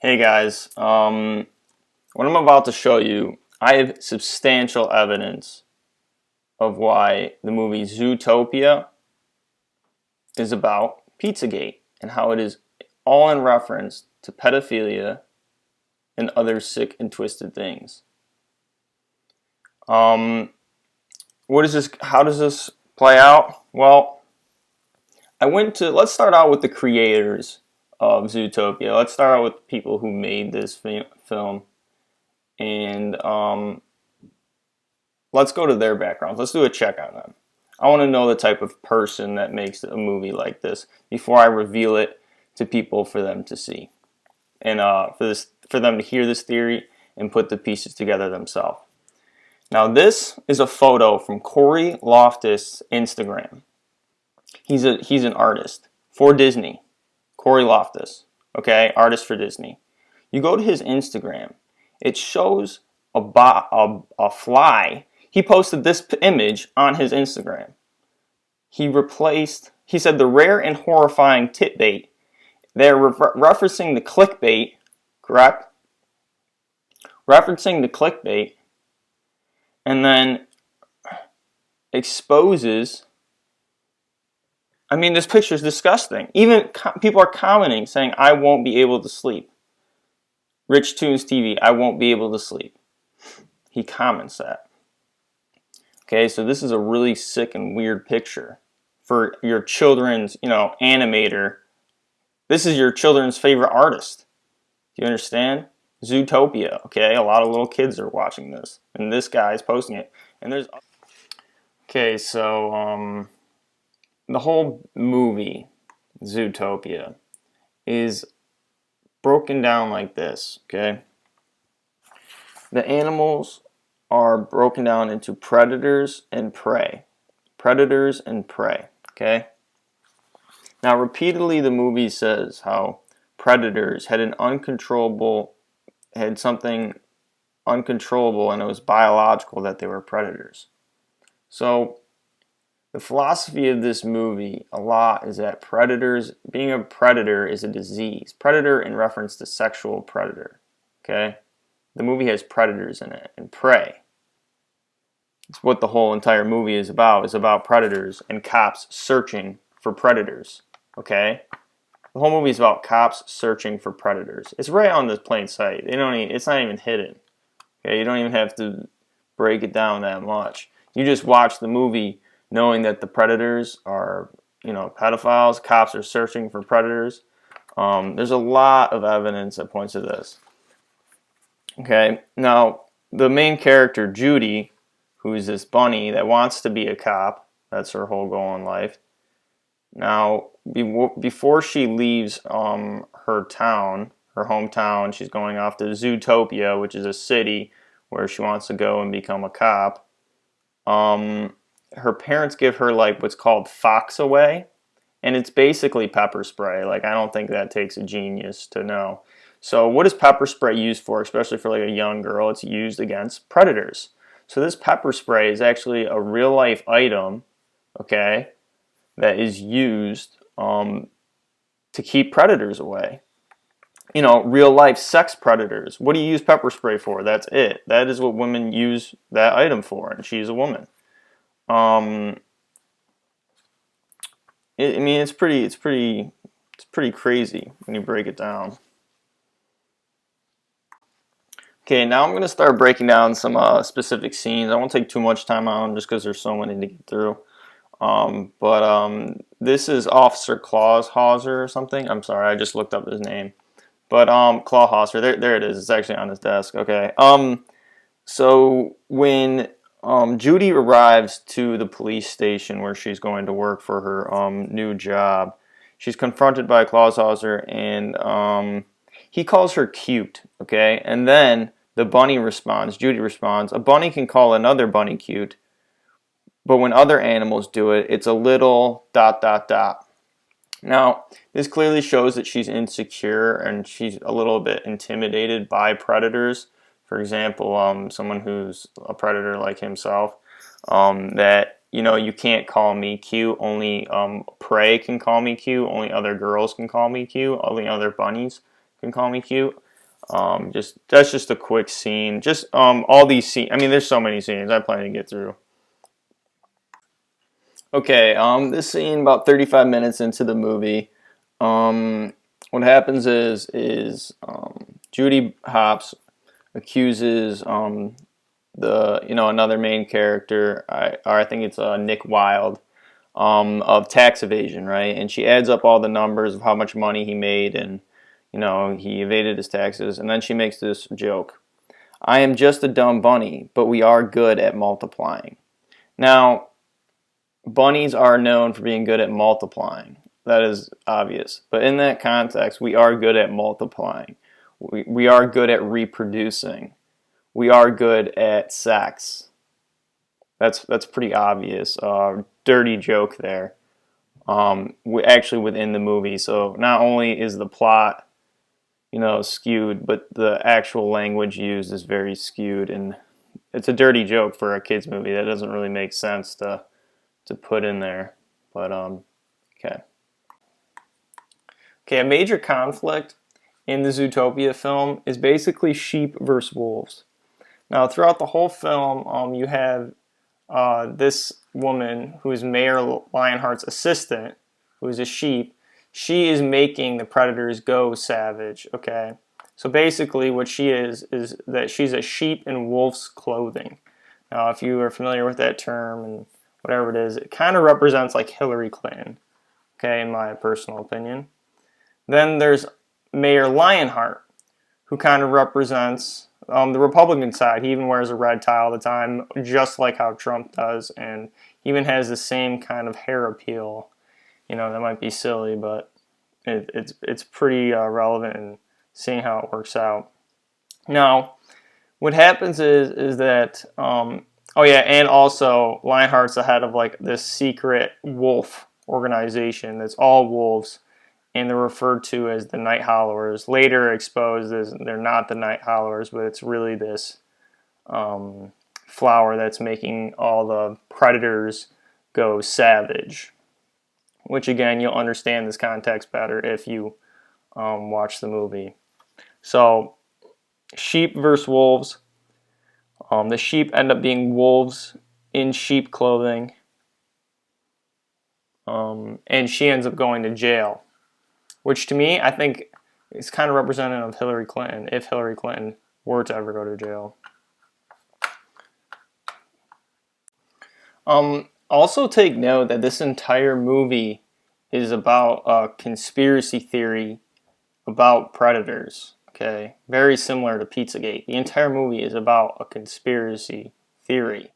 Hey guys, what I'm about to show you, I have substantial evidence of why the movie Zootopia is about Pizzagate and how it is all in reference to pedophilia and other sick and twisted things. What is this? How does this play out? Well, let's start out with the creators of Zootopia. Let's start out with people who made this film, and let's go to their backgrounds. Let's do a check on them. I want to know the type of person that makes a movie like this before I reveal it to people for them to see, and for them to hear this theory and put the pieces together themselves. Now, this is a photo from Corey Loftus' Instagram. He's an artist for Disney. Corey Loftus, okay, artist for Disney. You go to his Instagram. It shows a fly. He posted this image on his Instagram. He said the rare and horrifying tit bait. They're referencing the clickbait, correct? Referencing the clickbait, and then exposes. I mean, this picture is disgusting. Even people are commenting saying, I won't be able to sleep. Rich Tunes TV, I won't be able to sleep. He comments that. Okay, so this is a really sick and weird picture for your children's, animator. This is your children's favorite artist. Do you understand? Zootopia, okay? A lot of little kids are watching this, and this guy is posting it. And there's... Okay, so, the whole movie, Zootopia, is broken down like this, okay? The animals are broken down into predators and prey. Predators and prey, okay? Now, repeatedly, the movie says how predators had something uncontrollable, and it was biological that they were predators. So, the philosophy of this movie a lot is that being a predator is a disease. Predator in reference to sexual predator, okay? The movie has predators in it and prey. It's what the whole entire movie is about predators and cops searching for predators, okay? The whole movie is about cops searching for predators. It's right on the plain sight. It's not even hidden, okay? You don't even have to break it down that much. You just watch the movie knowing that the predators are, pedophiles. Cops are searching for predators. There's a lot of evidence that points to this. Okay, now the main character, Judy, who's this bunny that wants to be a cop, that's her whole goal in life. Now, before she leaves her hometown, she's going off to Zootopia, which is a city where she wants to go and become a cop. Her parents give her what's called Fox Away, and it's basically pepper spray. I don't think that takes a genius to know. So what is pepper spray used for, especially for a young girl? It's used against predators. So this pepper spray is actually a real life item, okay, that is used to keep predators away. Real life sex predators. What do you use pepper spray for? That's it. That is what women use that item for, and she's a woman. It's pretty crazy when you break it down. Okay, now I'm going to start breaking down some specific scenes. I won't take too much time on them just because there's so many to get through. This is Officer Clawhauser or something. I'm sorry, I just looked up his name. But Clawhauser, there it is. It's actually on his desk. Okay. So when Judy arrives to the police station where she's going to work for her new job, she's confronted by Clawhauser, and he calls her cute, okay? And then the bunny responds, Judy responds, a bunny can call another bunny cute, but when other animals do it, it's a little ... Now, this clearly shows that she's insecure and she's a little bit intimidated by predators. For example, someone who's a predator like himself, that, you can't call me cute, only prey can call me cute, only other girls can call me cute, only other bunnies can call me cute. That's just a quick scene. Just all these scenes. I mean, there's so many scenes. I plan to get through. Okay, this scene about 35 minutes into the movie. What happens is Judy Hopps accuses another main character, or I think it's Nick Wilde, of tax evasion, right? And she adds up all the numbers of how much money he made, and he evaded his taxes. And then she makes this joke: "I am just a dumb bunny, but we are good at multiplying." Now, bunnies are known for being good at multiplying. That is obvious. But in that context, we are good at multiplying. We are good at reproducing. We are good at sex. That's pretty obvious. Dirty joke there. Actually within the movie. So not only is the plot, skewed, but the actual language used is very skewed, and it's a dirty joke for a kids movie. That doesn't really make sense to put in there. But okay. Okay, a major conflict in the Zootopia film is basically sheep versus wolves. Now, throughout the whole film, you have this woman who is Mayor Lionheart's assistant, who is a sheep. She is making the predators go savage, okay? So basically what she is that she's a sheep in wolf's clothing. Now, if you are familiar with that term and whatever it is, it kind of represents like Hillary Clinton, okay, in my personal opinion. Then there's Mayor Lionheart, who kind of represents the Republican side. He even wears a red tie all the time, just like how Trump does, and he even has the same kind of hair appeal. That might be silly, but it's pretty relevant in seeing how it works out. Now, what happens is that oh yeah, and also Lionheart's the head of like this secret wolf organization that's all wolves, and they're referred to as the Night Howlers. Later exposed as they're not the Night Howlers, but it's really this flower that's making all the predators go savage. Which again, you'll understand this context better if you watch the movie. So, sheep versus wolves. The sheep end up being wolves in sheep clothing, and she ends up going to jail. Which to me, I think is kind of representative of Hillary Clinton, if Hillary Clinton were to ever go to jail. Also take note that this entire movie is about a conspiracy theory about predators. Okay, very similar to Pizzagate. The entire movie is about a conspiracy theory.